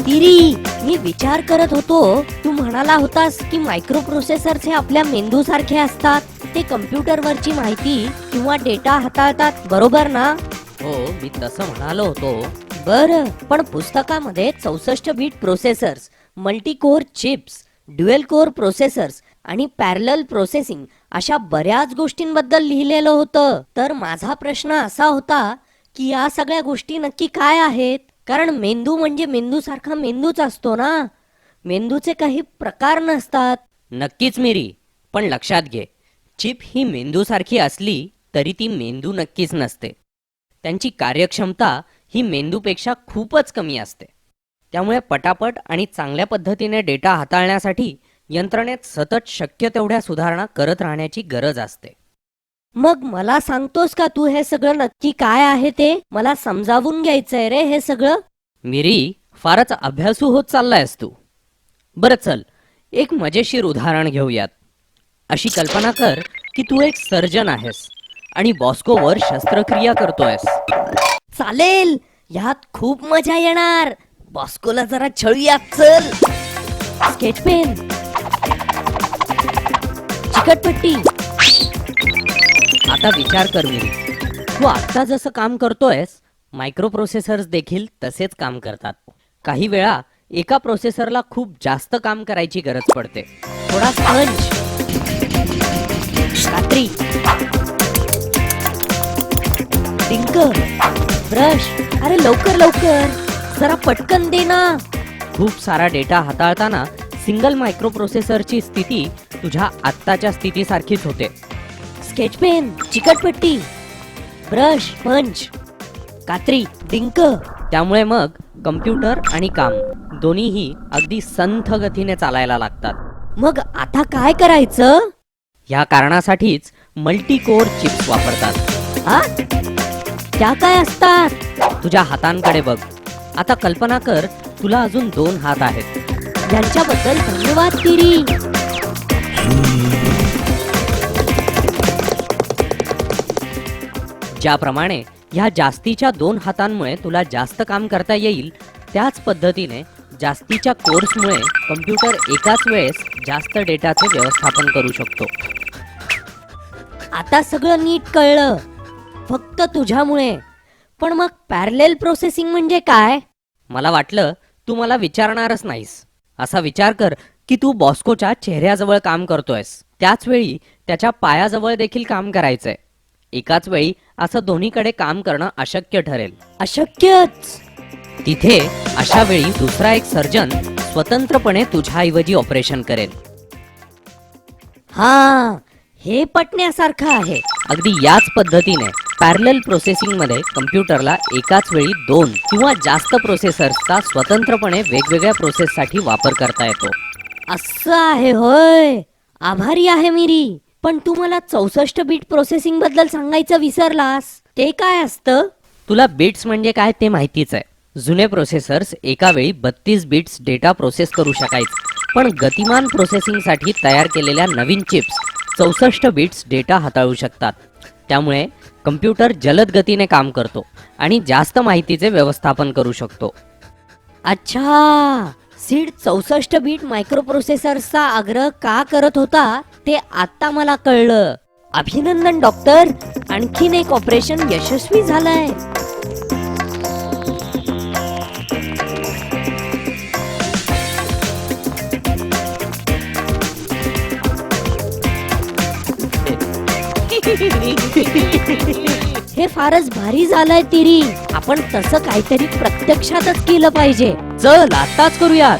तिरी, मी विचार करत होतो, तू म्हणाला होतास की मायक्रो प्रोसेसर्स हे आपल्या मेंदू सारखे असतात. ते कम्प्युटरवरची माहिती किंवा डेटा हाताळतात, बरोबर ना? हो, मी तसं म्हणालो होतो. बरं, पण पुस्तकामध्ये 64 bit processors, multi core chips, dual core processors आणि पॅरलल प्रोसेसिंग अशा बऱ्याच गोष्टींबद्दल लिहिलेलं होतं. तर माझा प्रश्न असा होता की या सगळ्या गोष्टी नक्की काय आहेत? कारण मेंदू म्हणजे मेंदू सारखा मेंदूच असतो ना, मेंदूचे काही प्रकार नसतात. नक्कीच मिरी, पण लक्षात घे, चिप ही मेंदूसारखी असली तरी ती मेंदू नक्कीच नसते. त्यांची कार्यक्षमता ही मेंदूपेक्षा खूपच कमी असते. त्यामुळे पटापट आणि चांगल्या पद्धतीने डेटा हाताळण्यासाठी यंत्रणेत सतत शक्य तेवढ्या सुधारणा करत राहण्याची गरज असते. मग मला सांगतोस का तू हे सगळं नक्की काय आहे ते? मला समजावून घ्यायचंय रे हे सगळं. मिरी, फारच अभ्यासू होत चाललायस तू. बरं चल, एक मजेशीर उदाहरण घेऊयात. अशी कल्पना कर की तू एक सर्जन आहेस आणि बॉस्कोवर शस्त्रक्रिया करतोयस. चालेल, यात खूप मजा येणार. बॉस्कोला जरा छळूयात, चल. स्केच पेन, चिकटपट्टी. आता विचार कर मिरी, तू आत्ता जसं काम करतोयस, मायक्रो प्रोसेसर्स देखील तसेच काम करतात. काही वेळा एका प्रोसेसरला खूप जास्त काम करायची गरज पडते. थोडा स्पंज, कात्री, डिंक, ब्रश. अरे लवकर लवकर, जरा पटकन दे ना. खूप सारा डेटा हाताळताना सिंगल मायक्रो प्रोसेसरची स्थिती तुझ्या आत्ताच्या स्थितीसारखीच होते. स्केच पेन, चिकटपट्टी, ब्रश, स्पंज, कात्री, डिंक. त्यामुळे मग कम्प्युटर आणि काम दोन्हीही अगदी संथ गतीने चालायला लागतात. मग आता काय करायचं? ह्या कारणासाठीच मल्टी कोर चिप्स वापरतात. हा? त्या काय असतात? तुझ्या हातांकडे बघ. आता कल्पना कर, तुला अजून 2 हात आहेत. यांच्याबद्दल धन्यवाद तिरी. ज्याप्रमाणे ह्या जास्तीच्या 2 हातांमुळे तुला जास्त काम करता येईल, त्याच पद्धतीने जास्तीच्या कोर्समुळे कम्प्युटर एकाच वेळेस जास्त डेटाचे व्यवस्थापन करू शकतो. आता सगळं नीट कळलं, फक्त तुझ्यामुळे. पण मग पॅरलेल प्रोसेसिंग म्हणजे काय? मला वाटलं तू मला विचारणारच नाहीस. असा विचार कर की तू बॉस्कोच्या चेहऱ्याजवळ काम करतोयस, त्याच वेळी त्याच्या पायाजवळ देखील काम करायचंय. एकाच वेळी असं दोन्हीकडे काम करणं अशक्य ठरेल. अशक्यच. तिथे अशा वेळी दुसरा एक सर्जन स्वतंत्रपणे तुझ्याऐवजी ऑपरेशन करेल. हा, हे पटण्यासारखं आहे. अगदी याच पद्धतीने पॅरलल प्रोसेसिंग मध्ये कम्प्युटरला एकाच वेळी 2 किंवा जास्त प्रोसेसर्सचा स्वतंत्रपणे वेगवेगळ्या प्रोसेससाठी वापर करता येतो. असं आहे होय. आभारी आहे मिरी. पण तू मला 64 बीट प्रोसेसिंग बद्दल सांगायचं विसरलास. ते काय असतं? तुला बिट्स म्हणजे काय ते माहितीच आहे. जुने प्रोसेसर्स एका वेळी 32 बिट्स डेटा प्रोसेस करू शकायचे, पण गतिमान प्रोसेसिंगसाठी तयार केलेल्या नवीन चिप्स 64 बिट्स डेटा हाताळू शकतात. त्यामुळे कम्प्युटर जलद गतीने काम करतो आणि जास्त माहितीचे व्यवस्थापन करू शकतो. अच्छा, सीड 64 बीट मायक्रोप्रोसेसर्सचा आग्रह का करत होता ते आता मला कळलं. अभिनंदन डॉक्टर, आणखीन एक ऑपरेशन यशस्वी झालंय. हे फारच भारी झालंय तिरी. आपण तसं काहीतरी प्रत्यक्षातच केलं पाहिजे. चल आताच करूयात.